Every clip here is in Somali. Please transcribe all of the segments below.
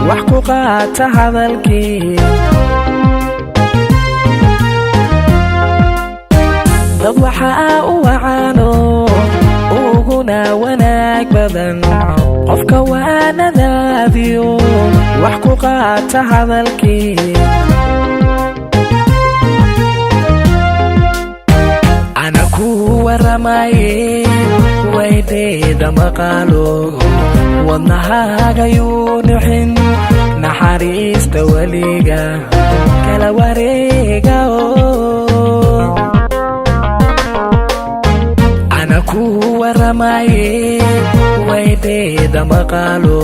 وحكو قات هذا الكي ضد وحاء وعانو وهنا وناك بدن قفك وانا ذاذيو وحكو قات هذا الكي أنا كو رماي ويدي دمقالو wadnahaaga yuu nuxin naxariista weliga kala wareega ana ku waramaye waydeeda maqaalo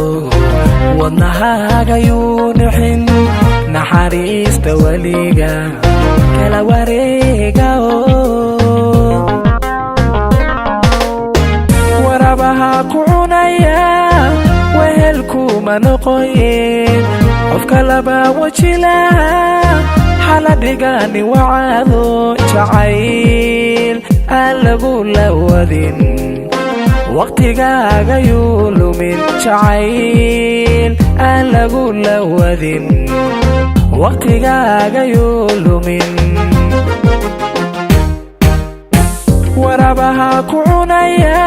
wadnahaaga yuu nuxin naxariista weliga kala wareega warabaha ku cunaya manaqoyin qofka laba wajila hala dhigani wacado jacayl aan lagu lawadin waqtigaaga yuu lumin jacayl aan lagu lawadin waqtigaaga yuu lumin warabaha ku cunaya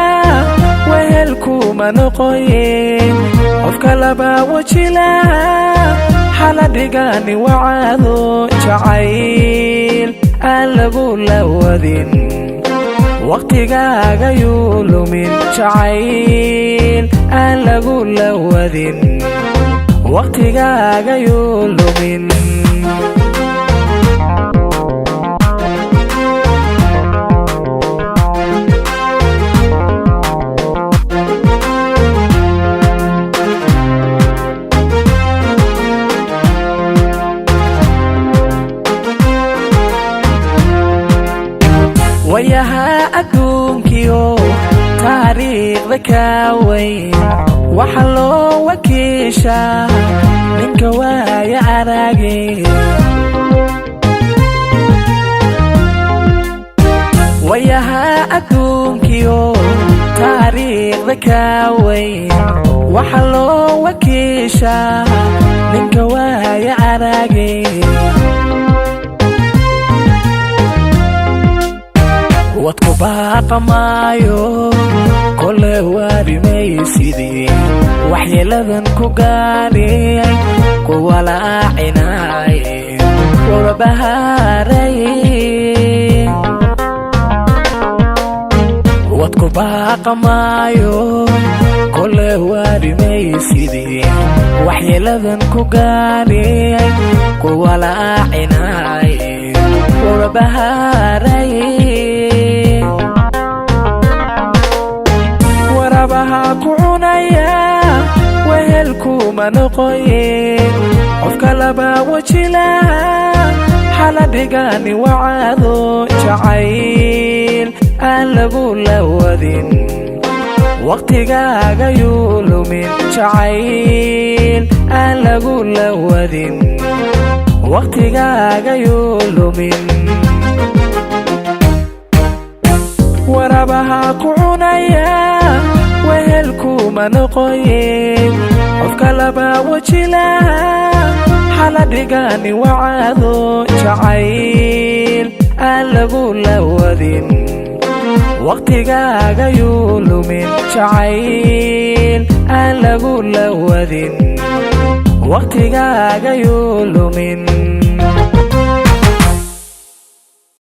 wehelku manaqoyin qofka laba wajila hala dhigani wacado jacayl aan lagu lawadin waqtigaaga yuu lumin jacayl aan lagu lawadin waqtigaaga yuu lumin وياها أدونكيو تاريخ ذكاوي وحلو وكيشا من كوايا عراقي وياها أدونكيو تاريخ ذكاوي وحلو وكيشا من كوايا عراقي wadku baaqamaayo kole waarimaysidii waxyeeladan ku gaariyay kuwa laacinay kuwa bahaaray wadku baaqamaayo kole waarimaysidii waxyeeladan ku gaariyay kuwa laacinay kuwa bahaaray warabaha ku cunaya wehelku manaqoyin qofka laba wajila hala dhigani wacado jacayl aan lagu lawadin waqtigaaga yuu lumin jacayl aan lagu lawadin waqtigaaga yuu lumin warabaha ku cunaya wehelku manaqoyin qofka laba wajila hala dhigani wacado jacayl aan lagu lawadin waqtigaaga yuu lumin jacayl aan lagu lawadin waqtigaaga yuu lumin